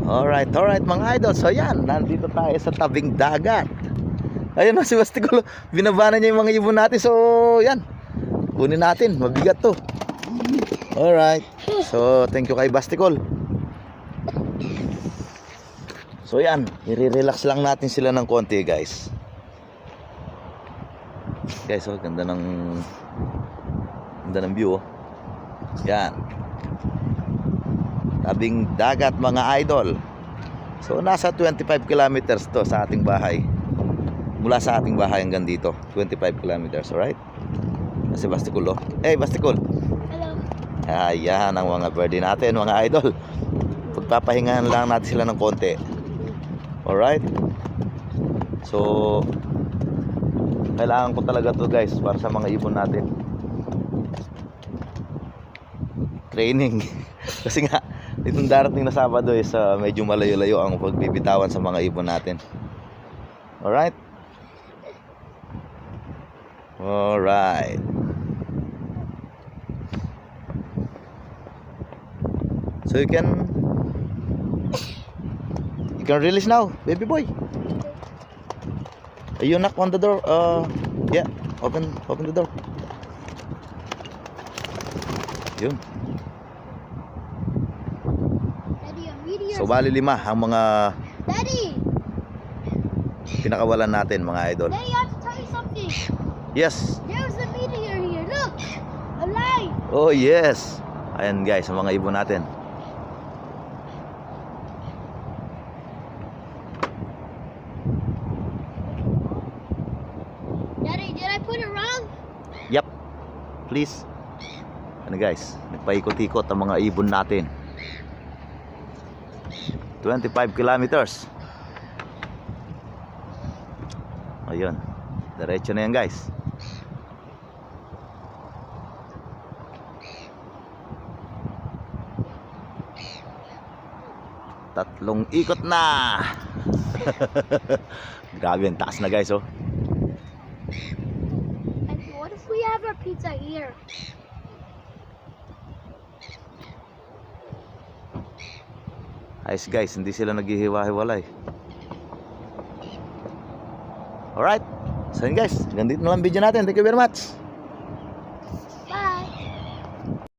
Alright mga idol. So yan, nandito tayo sa tabing dagat. Ayun na si Basticol, binaba na niya yung mga ibon natin. So yan, kunin natin, mabigat to. Alright, so thank you kay Basticol. So yan, i-relax lang natin sila ng konti guys. Guys, oh, ganda ng view, oh. Yan, tabing dagat mga idol. So nasa 25 kilometers to sa ating bahay. Mula sa ating bahay hanggang dito 25 kilometers, alright? Kasi Basticol, oh. Hey Basticol. Hello. Ayan ang mga birdie natin mga idol. Pagpapahingahan lang natin sila ng konti. Alright? So kailangan ko talaga to guys para sa mga ibon natin. Training. Kasi nga itong darating na Sabado is medyo malayo-layo ang pagbibitawan sa mga ibon natin. Alright? Alright. So you can release now, baby boy. You knock on the door. Yeah, open the door. Yun. So bali 5 ang mga Daddy! pinakawalan natin mga idol. Daddy, I have to tell you something. Yes. There's a meteor here. Look! Alive! Oh yes. Ayan guys, ang mga ibon natin. Daddy, did I put it wrong? Yep. Please. Ano guys, nagpaikot-ikot ang mga ibon natin. 25 kilometers. Ayun. Diretso na yan guys. Tatlong ikot na. Grabe, ang taas na guys, oh. And what if we have our pizza here? Ayos guys, hindi sila naghihiwa-hiwalay. Alright. So yun guys, hanggang dito na lang video natin. Thank you very much.